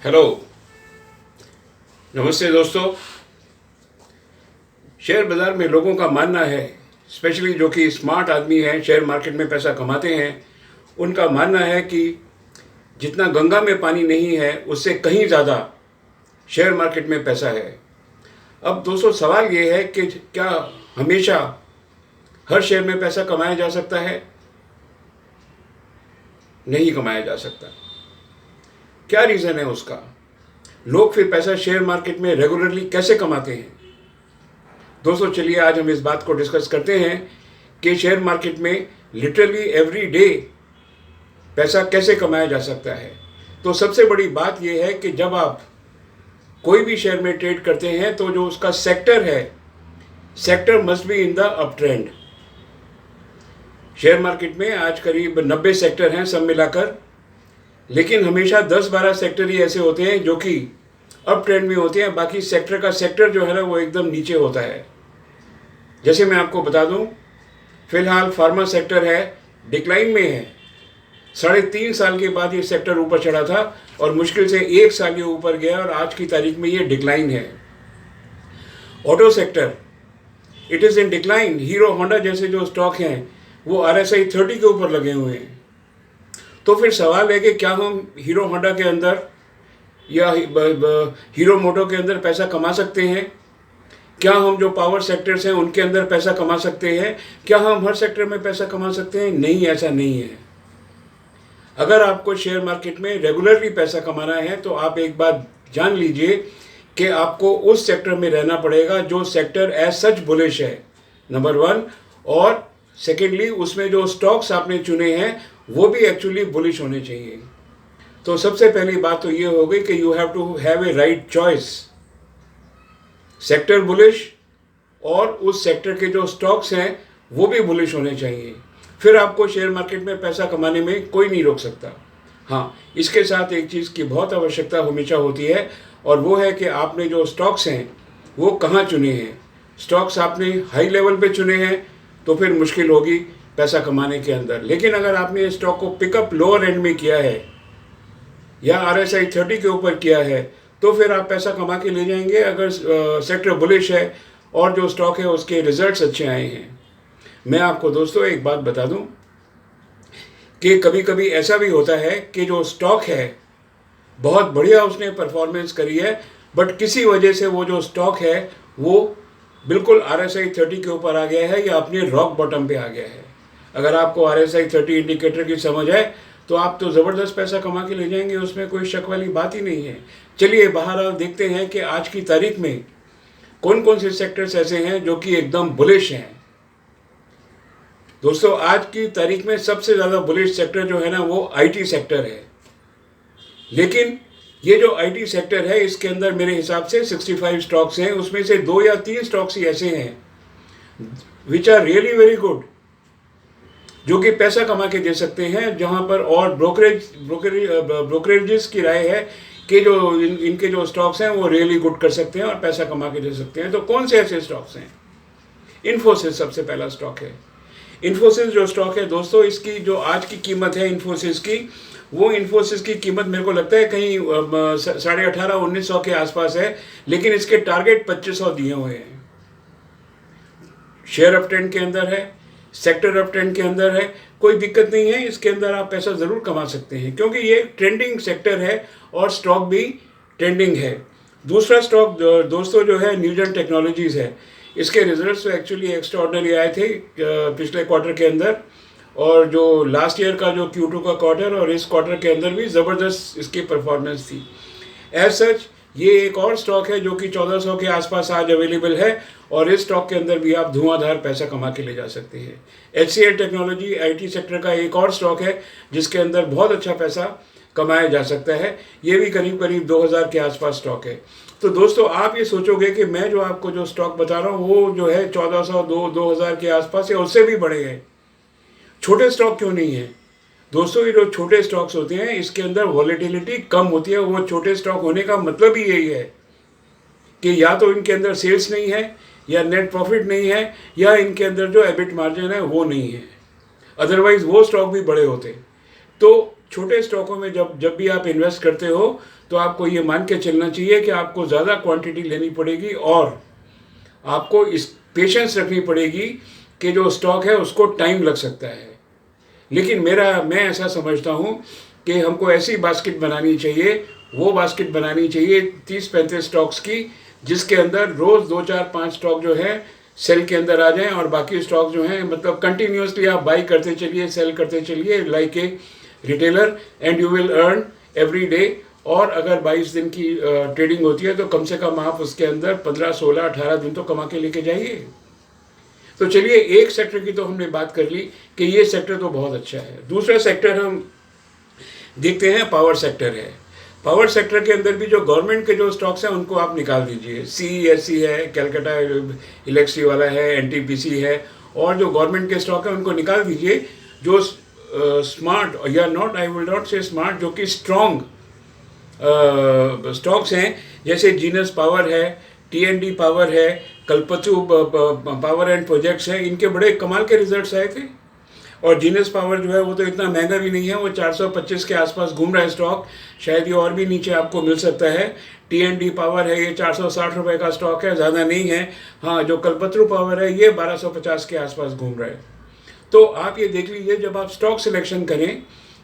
Hello, नमस्ते दोस्तों। Share बाज़ार में लोगों का मानना है, स्पेशली जो कि स्मार्ट आदमी हैं, शेयर मार्केट में पैसा कमाते हैं, उनका मानना है कि जितना गंगा में पानी नहीं है उससे कहीं ज़्यादा शेयर मार्केट में पैसा है। अब दोस्तों सवाल ये है कि क्या हमेशा हर शेयर में पैसा कमाया जा सकता है? नहीं कमाया जा सकता। क्या रीज़न है उसका? लोग फिर पैसा शेयर मार्केट में रेगुलरली कैसे कमाते हैं? दोस्तों चलिए आज हम इस बात को डिस्कस करते हैं कि शेयर मार्केट में लिटरली एवरी डे पैसा कैसे कमाया जा सकता है। तो सबसे बड़ी बात यह है कि जब आप कोई भी शेयर में ट्रेड करते हैं तो जो उसका सेक्टर है, sector must be in the up trend. Share market में आज करीब 90 सेक्टर हैं सब मिलाकर, लेकिन हमेशा 10-12 सेक्टर ही ऐसे होते हैं जो कि अप ट्रेंड में होते हैं। बाकी सेक्टर का सेक्टर जो है ना वो एकदम नीचे होता है। जैसे मैं आपको बता दूं, फिलहाल फार्मा सेक्टर है, डिक्लाइन में है। 3.5 साल के बाद ये सेक्टर ऊपर चढ़ा था और मुश्किल से 1 साल के ऊपर गया और आज की तारीख में ये डिक्लाइन है। Auto sector it is in decline. Hero Honda जैसे जो स्टॉक हैं वो RSI 30 के ऊपर लगे हुए हैं। तो फिर सवाल है कि क्या हम हीरो होंडा के अंदर या हीरो मोटो के अंदर पैसा कमा सकते हैं? क्या हम जो पावर सेक्टर्स हैं उनके अंदर पैसा कमा सकते हैं? क्या हम हर सेक्टर में पैसा कमा सकते हैं? नहीं, ऐसा नहीं है। अगर आपको शेयर मार्केट में रेगुलरली पैसा कमाना है तो आप एक बात जान लीजिए कि आपको उस सेक्टर में रहना पड़ेगा जो सेक्टर एज सच बुलिश है, नंबर 1। और सेकेंडली उसमें जो स्टॉक्स आपने चुने हैं वो भी एक्चुअली बुलिश होने चाहिए। तो सबसे पहली बात तो ये हो गई कि you have to have a right choice. Sector bullish और उस सेक्टर के जो स्टॉक्स हैं वो भी बुलिश होने चाहिए, फिर आपको शेयर मार्केट में पैसा कमाने में कोई नहीं रोक सकता। हाँ, इसके साथ एक चीज़ की बहुत आवश्यकता हमेशा होती है और वो है कि आपने जो स्टॉक्स हैं वो कहाँ चुने हैं। स्टॉक्स आपने हाई लेवल पे चुने हैं तो फिर मुश्किल होगी पैसा कमाने के अंदर। लेकिन अगर आपने स्टॉक को पिकअप लोअर एंड में किया है या RSI 30 के ऊपर किया है तो फिर आप पैसा कमा के ले जाएंगे अगर सेक्टर बुलिश है और जो स्टॉक है उसके रिजल्ट्स अच्छे आए हैं। मैं आपको दोस्तों एक बात बता दूं कि कभी कभी ऐसा भी होता है कि जो स्टॉक है बहुत बढ़िया उसने परफॉर्मेंस करी है, बट किसी वजह से वो जो स्टॉक है वो बिल्कुल RSI 30 के ऊपर आ गया है या अपने रॉक बॉटम पे आ गया है। अगर आपको RSI 30 इंडिकेटर की समझ है तो आप तो ज़बरदस्त पैसा कमा के ले जाएंगे, उसमें कोई शक वाली बात ही नहीं है। चलिए बहरहाल देखते हैं कि आज की तारीख में कौन कौन से सेक्टर्स ऐसे हैं जो कि एकदम बुलिश हैं। दोस्तों आज की तारीख में सबसे ज़्यादा बुलिश सेक्टर जो है ना वो IT सेक्टर है। लेकिन ये जो IT सेक्टर है इसके अंदर मेरे हिसाब से 65 स्टॉक्स हैं, उसमें से 2 या 3 स्टॉक्स ही ऐसे हैं which are really very good, जो कि पैसा कमा के दे सकते हैं, जहां पर और ब्रोकरेजेस की राय है कि जो इनके जो स्टॉक्स हैं वो रियली गुड कर सकते हैं और पैसा कमा के दे सकते हैं। तो कौन से ऐसे स्टॉक्स हैं? इन्फोसिस सबसे पहला स्टॉक है। इन्फोसिस जो स्टॉक है दोस्तों, इसकी जो आज की कीमत है इन्फोसिस की, वो इन्फोसिस की कीमत मेरे को लगता है कहीं 18,500-1900 के आसपास है, लेकिन इसके टारगेट 2500 दिए हुए हैं। शेयर अप ट्रेंड के अंदर है, सेक्टर अप ट्रेंड के अंदर है, कोई दिक्कत नहीं है, इसके अंदर आप पैसा ज़रूर कमा सकते हैं क्योंकि ये ट्रेंडिंग सेक्टर है और स्टॉक भी ट्रेंडिंग है। दूसरा स्टॉक दोस्तों जो है न्यूजन टेक्नोलॉजीज़ है। इसके रिजल्ट्स तो एक्चुअली एक्स्ट्राऑर्डिनरी आए थे पिछले क्वार्टर के अंदर, और जो लास्ट ईयर का जो Q2 का क्वार्टर और इस क्वार्टर के अंदर भी ज़बरदस्त इसकी परफॉर्मेंस थी। एज सच ये एक और स्टॉक है जो कि 1400 के आसपास आज अवेलेबल है और इस स्टॉक के अंदर भी आप धुआंधार पैसा कमा के ले जा सकते हैं। HCL टेक्नोलॉजी IT सेक्टर का एक और स्टॉक है जिसके अंदर बहुत अच्छा पैसा कमाया जा सकता है। ये भी करीब करीब 2000 के आसपास स्टॉक है। तो दोस्तों आप ये सोचोगे कि मैं जो आपको जो स्टॉक बता रहा हूँ वो जो है 1400-2000 के आसपास या उससे भी बड़े हैं। छोटे स्टॉक क्यों नहीं है दोस्तों? ये जो छोटे स्टॉक्स होते हैं इसके अंदर वॉलेटिलिटी कम होती है। वो छोटे स्टॉक होने का मतलब ही यही है कि या तो इनके अंदर सेल्स नहीं है, या नेट प्रॉफिट नहीं है, या इनके अंदर जो एबिट मार्जिन है वो नहीं है, अदरवाइज वो स्टॉक भी बड़े होते। तो छोटे स्टॉकों में जब जब भी आप इन्वेस्ट करते हो तो आपको ये मान के चलना चाहिए कि आपको ज़्यादा क्वांटिटी लेनी पड़ेगी और आपको इस पेशेंस रखनी पड़ेगी कि जो स्टॉक है उसको टाइम लग सकता है। लेकिन मैं ऐसा समझता हूँ कि हमको ऐसी बास्केट बनानी चाहिए, वो बास्केट बनानी चाहिए 30-35 स्टॉक्स की, जिसके अंदर रोज़ 2-4-5 स्टॉक जो है सेल के अंदर आ जाएं और बाकी स्टॉक जो हैं मतलब कंटिन्यूसली आप बाई करते चलिए, सेल करते चलिए like a retailer, and you will earn every day. और अगर 22 दिन की ट्रेडिंग होती है तो कम से कम आप उसके अंदर 15, 16, 18 दिन तो कमा के लेके जाइए। तो चलिए, एक सेक्टर की तो हमने बात कर ली कि ये सेक्टर तो बहुत अच्छा है। दूसरा सेक्टर हम देखते हैं, पावर सेक्टर है। पावर सेक्टर के अंदर भी जो गवर्नमेंट के जो स्टॉक्स हैं उनको आप निकाल दीजिए। CESC है, कैलकाटा इलेक्ट्रिसिटी वाला है, NTPC है, और जो गवर्नमेंट के स्टॉक हैं उनको निकाल दीजिए। जो स्मार्ट या नॉट, आई विल नॉट से स्मार्ट, जो कि स्ट्रॉन्ग स्टॉक्स हैं, जैसे जीनस पावर है, TND पावर है, कल्पतरू पावर एंड प्रोजेक्ट्स हैं, इनके बड़े कमाल के रिजल्ट्स आए थे। और जीनस पावर जो है वो तो इतना महंगा भी नहीं है, वो 425 के आसपास घूम रहा है स्टॉक, शायद ये और भी नीचे आपको मिल सकता है। TND पावर है, ये 460 रुपये का स्टॉक है, ज़्यादा नहीं है। हाँ, जो कल्पतरू पावर है ये 1250 के आसपास घूम रहा है। तो आप ये देख लीजिए, जब आप स्टॉक सिलेक्शन करें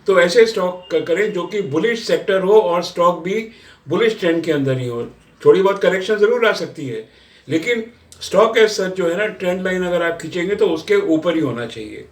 तो ऐसे स्टॉक करें जो कि बुलिश सेक्टर हो और स्टॉक भी बुलिश ट्रेंड के अंदर ही हो। थोड़ी बहुत करेक्शन ज़रूर आ सकती है, लेकिन स्टॉक एज सच जो है ना, ट्रेंड लाइन अगर आप खींचेंगे तो उसके ऊपर ही होना चाहिए।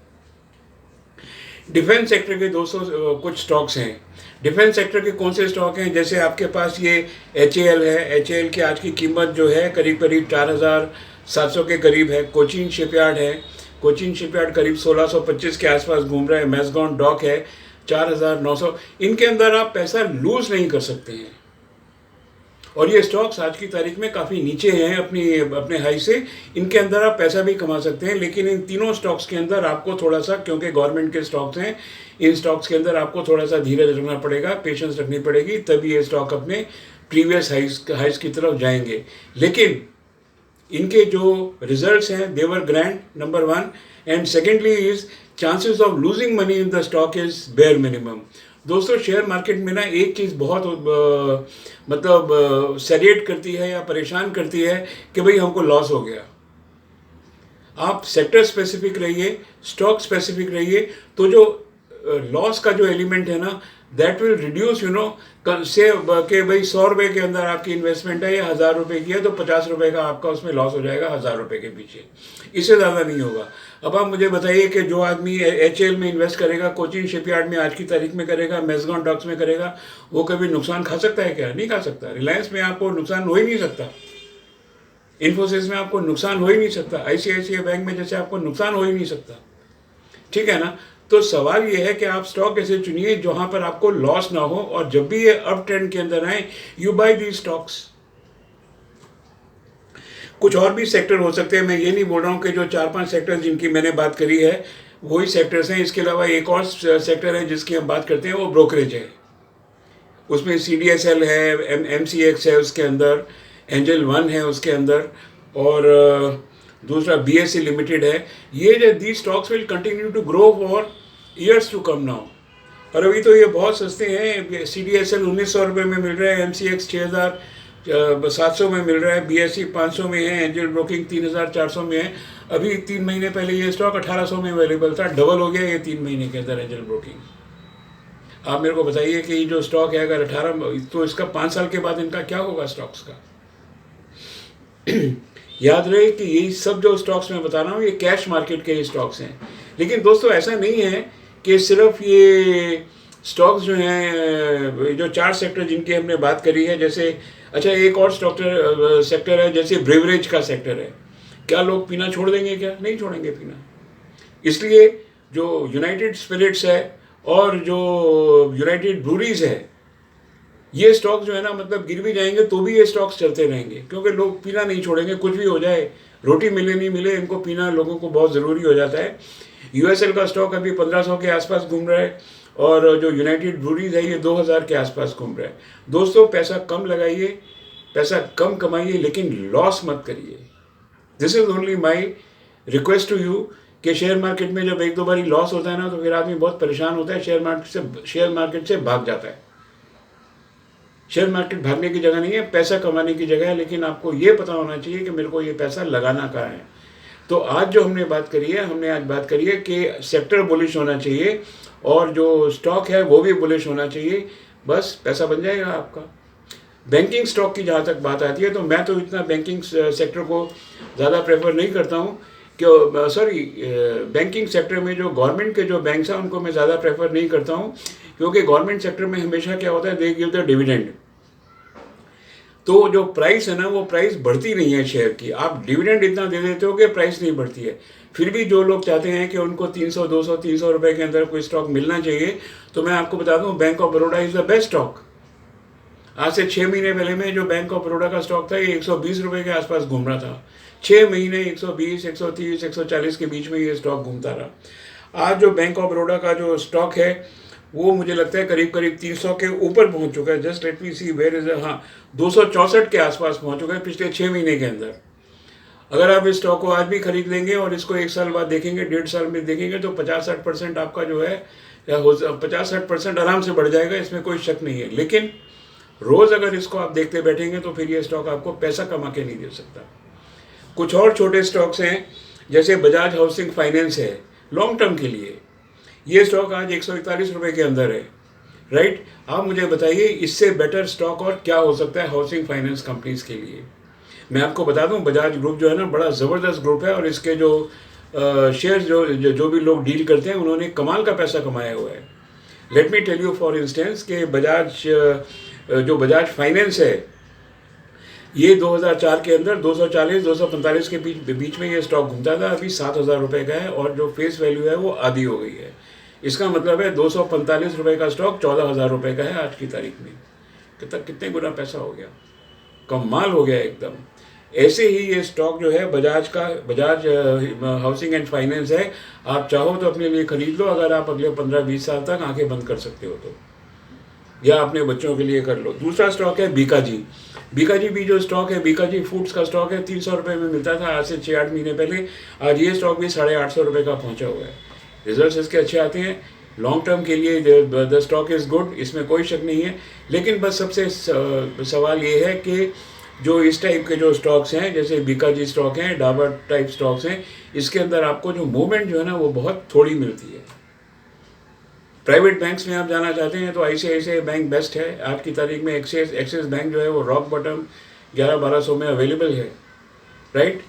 डिफेंस सेक्टर के दोस्तों कुछ स्टॉक्स हैं। डिफेंस सेक्टर के कौन से स्टॉक हैं? जैसे आपके पास ये HAL है। HAL की आज की कीमत जो है करीब करीब 4700 के करीब है। कोचिन शिपयार्ड है, कोचिन शिपयार्ड करीब 1625 के आसपास घूम रहा है। मैसगॉन डॉक है 4900। इनके अंदर आप पैसा लूज नहीं कर सकते हैं, और ये स्टॉक्स आज की तारीख में काफ़ी नीचे हैं अपने हाई से। इनके अंदर आप पैसा भी कमा सकते हैं, लेकिन इन तीनों स्टॉक्स के अंदर आपको थोड़ा सा, क्योंकि गवर्नमेंट के स्टॉक्स हैं, इन स्टॉक्स के अंदर आपको थोड़ा सा धीरज रखना पड़ेगा, पेशेंस रखनी पड़ेगी, तभी ये स्टॉक अपने प्रीवियस हाइस की तरफ जाएंगे। लेकिन इनके जो रिजल्ट्स हैं they are grand, number 1, and secondly is chances of losing money in the stock is bare minimum. दोस्तों, शेयर मार्केट में ना एक चीज़ बहुत मतलब सैरेट करती है या परेशान करती है कि भाई हमको लॉस हो गया। आप सेक्टर स्पेसिफिक रहिए, स्टॉक स्पेसिफिक रहिए, तो जो लॉस का जो एलिमेंट है ना, दैट विल रिड्यूस, से कि भाई 100 रुपये के अंदर आपकी इन्वेस्टमेंट है या 1000 रुपये की है, तो 50 रुपये का आपका उसमें लॉस हो जाएगा 1000 रुपये के पीछे, इससे ज़्यादा नहीं होगा। अब आप मुझे बताइए कि जो आदमी HAL में इन्वेस्ट करेगा, कोचिन शिपयार्ड में आज की तारीख में करेगा, मैसगॉन डॉक्स में करेगा, वो कभी नुकसान खा सकता है क्या? नहीं खा सकता। रिलायंस में आपको नुकसान हो ही नहीं सकता, इन्फोसिस में आपको नुकसान हो ही नहीं सकता, ICICI बैंक में जैसे आपको नुकसान हो ही नहीं सकता। ठीक है ना? तो सवाल ये है कि आप स्टॉक ऐसे चुनिए जहां पर आपको लॉस ना हो, और जब भी ये अप ट्रेंड के अंदर आए, यू बाय दी स्टॉक्स। कुछ और भी सेक्टर हो सकते हैं, मैं ये नहीं बोल रहा हूँ कि जो 4-5 सेक्टर जिनकी मैंने बात करी है वही सेक्टर्स हैं। इसके अलावा एक और सेक्टर है जिसकी हम बात करते हैं, वो ब्रोकरेज है। उसमें CDSL है, MCX है, उसके अंदर एंजल वन है उसके अंदर, और दूसरा BSE लिमिटेड है। ये the stocks will continue to grow for years to come now. और अभी तो ये बहुत सस्ते हैं। CDSL 1900 रुपये में मिल रहा है, MCX 6700 में मिल रहा है, BSE 500 में है, एंजल ब्रोकिंग 3400 में है। अभी 3 महीने पहले ये स्टॉक 1800 में अवेलेबल था, डबल हो गया ये 3 महीने के अंदर एंजल ब्रोकिंग। आप मेरे को बताइए कि ये जो स्टॉक है अगर 18, तो इसका 5 साल के बाद इनका क्या होगा स्टॉक्स का? याद रहे कि ये सब जो स्टॉक्स मैं बता रहा हूँ ये कैश मार्केट के स्टॉक्स हैं। लेकिन दोस्तों, ऐसा नहीं है कि सिर्फ ये स्टॉक्स जो हैं, जो 4 सेक्टर जिनकी हमने बात करी है, जैसे अच्छा एक और सेक्टर है जैसे ब्रेवरेज का सेक्टर है। क्या लोग पीना छोड़ देंगे? क्या नहीं छोड़ेंगे पीना। इसलिए जो यूनाइटेड स्पिरिट्स है और जो यूनाइटेड ब्रूरीज है, ये स्टॉक जो है ना, मतलब गिर भी जाएंगे तो भी ये स्टॉक्स चलते रहेंगे, क्योंकि लोग पीना नहीं छोड़ेंगे। कुछ भी हो जाए, रोटी मिले नहीं मिले, इनको पीना लोगों को बहुत ज़रूरी हो जाता है। USL का स्टॉक अभी 1500 के आसपास घूम रहा है, और जो यूनाइटेड ब्रूरीज है ये 2000 के आसपास घूम रहा है। दोस्तों, पैसा कम लगाइए, पैसा कम कमाइए, लेकिन लॉस मत करिए। This is only my request to you कि शेयर मार्केट में जब एक दो बारी लॉस होता है ना तो फिर आदमी बहुत परेशान होता है, शेयर मार्केट से भाग जाता है। शेयर मार्केट भागने की जगह नहीं है, पैसा कमाने की जगह है, लेकिन आपको ये पता होना चाहिए कि मेरे को ये पैसा लगाना कहाँ है। तो आज जो हमने बात करी है, कि सेक्टर बुलिश होना चाहिए और जो स्टॉक है वो भी बुलिश होना चाहिए, बस पैसा बन जाएगा आपका। बैंकिंग स्टॉक की जहाँ तक बात आती है तो मैं तो इतना बैंकिंग सेक्टर को ज़्यादा प्रेफर नहीं करता हूँ कि बैंकिंग सेक्टर में जो गवर्नमेंट के जो बैंक्स हैं उनको मैं ज़्यादा प्रेफर नहीं करता हूँ, क्योंकि गवर्नमेंट सेक्टर में हमेशा क्या होता है, दे गिव द डिविडेंड। तो जो प्राइस है ना वो प्राइस बढ़ती नहीं है शेयर की, आप डिविडेंड इतना दे देते हो कि प्राइस नहीं बढ़ती है। फिर भी जो लोग चाहते हैं कि उनको 300, 200, 300 रुपये के अंदर कोई स्टॉक मिलना चाहिए, तो मैं आपको बता दूं bank of Baroda is the best stock. आज से 6 महीने पहले में जो बैंक ऑफ बड़ौदा का स्टॉक था ये 120 रुपये के आसपास घूम रहा था। 6 महीने 120, 130, 140 के बीच में ये स्टॉक घूमता रहा। आज जो बैंक ऑफ बड़ौदा का जो स्टॉक है वो मुझे लगता है करीब करीब 300 के ऊपर पहुंच चुका है। Just let me see where is, हाँ 264 के आसपास पहुंच चुका है पिछले 6 महीने के अंदर। अगर आप इस स्टॉक को आज भी खरीद लेंगे और इसको 1 साल बाद देखेंगे, 1.5 साल में देखेंगे, तो 50-60% आपका जो है 50-60% आराम से बढ़ जाएगा, इसमें कोई शक नहीं है। लेकिन रोज़ अगर इसको आप देखते बैठेंगे तो फिर ये स्टॉक आपको पैसा कमा के नहीं दे सकता। कुछ और छोटे स्टॉक्स हैं, जैसे बजाज हाउसिंग फाइनेंस है, लॉन्ग टर्म के लिए ये स्टॉक आज 141 रुपये के अंदर है, राइट। आप मुझे बताइए इससे बेटर स्टॉक और क्या हो सकता है हाउसिंग फाइनेंस कंपनीज के लिए। मैं आपको बता दूं बजाज ग्रुप जो है ना बड़ा ज़बरदस्त ग्रुप है, और इसके जो शेयर जो भी लोग डील करते हैं उन्होंने कमाल का पैसा कमाया हुआ है। Let me tell you for instance कि जो बजाज फाइनेंस है ये 2004 के अंदर 240-245 के बीच में ये स्टॉक घूमता था, अभी 7,000 रुपये का है और जो फेस वैल्यू है वो आधी हो गई है। इसका मतलब है 245 रुपये का स्टॉक 14,000 रुपये का है आज की तारीख में। कितने गुना पैसा हो गया, कमाल हो गया एकदम। ऐसे ही ये स्टॉक जो है बजाज हाउसिंग एंड फाइनेंस है, आप चाहो तो अपने लिए खरीद लो, अगर आप अगले 15-20 साल तक आंखें बंद कर सकते हो तो, या अपने बच्चों के लिए कर लो। दूसरा स्टॉक है बीकाजी भी जो स्टॉक है, बीकाजी फूड्स का स्टॉक है, 300 रुपये में मिलता था आज से 6-8 महीने पहले। आज ये स्टॉक भी 850 रुपये का पहुंचा हुआ है। रिजल्ट्स इसके अच्छे आते हैं, लॉन्ग टर्म के लिए द स्टॉक इज़ गुड, इसमें कोई शक नहीं है। लेकिन बस सबसे सवाल ये है कि जो इस टाइप के जो स्टॉक्स हैं, जैसे बीकाजी स्टॉक हैं, डाबर टाइप स्टॉक्स हैं, इसके अंदर आपको जो मूवमेंट जो है ना वो बहुत थोड़ी मिलती है। प्राइवेट बैंक्स में आप जाना चाहते हैं तो ICICI बैंक बेस्ट है आज की तारीख में। एक्सिस बैंक जो है वो रॉक बॉटम 1100-1200 में अवेलेबल है, राइट।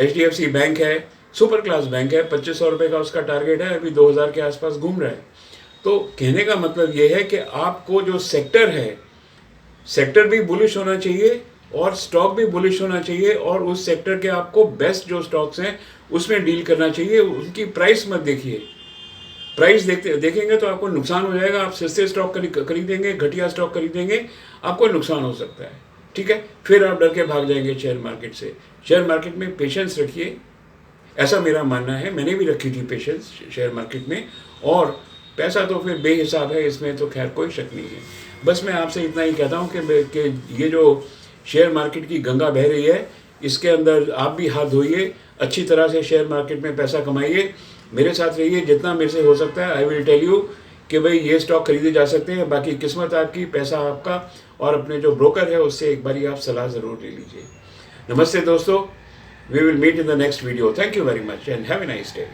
HDFC बैंक है, सुपर क्लास बैंक है, 2500 रुपये का उसका टारगेट है, अभी 2000 के आसपास घूम रहा है। तो कहने का मतलब ये है कि आपको जो सेक्टर है, सेक्टर भी बुलिश होना चाहिए और स्टॉक भी बुलिश होना चाहिए, और उस सेक्टर के आपको बेस्ट जो स्टॉक्स हैं उसमें डील करना चाहिए। उनकी प्राइस मत देखिए, प्राइस देखेंगे तो आपको नुकसान हो जाएगा। आप सस्ते स्टॉक खरीदेंगे, घटिया स्टॉक खरीदेंगे, आपको नुकसान हो सकता है, ठीक है। फिर आप डर के भाग जाएंगे शेयर मार्केट से। शेयर मार्केट में पेशेंस रखिए, ऐसा मेरा मानना है। मैंने भी रखी थी पेशेंस शेयर मार्केट में, और पैसा तो फिर बेहिसाब है, इसमें तो खैर कोई शक नहीं है। बस मैं आपसे इतना ही कहता हूँ कि ये जो शेयर मार्केट की गंगा बह रही है, इसके अंदर आप भी हाथ धोइए, अच्छी तरह से शेयर मार्केट में पैसा कमाइए, मेरे साथ रहिए जितना मेरे से हो सकता है। आई विल टेल यू कि भाई ये स्टॉक खरीदे जा सकते हैं, बाकी किस्मत आपकी, पैसा आपका, और अपने जो ब्रोकर है उससे एक बारी आप सलाह ज़रूर ले लीजिए। नमस्ते दोस्तों, we will meet in the next video. Thank you very much and have a nice day.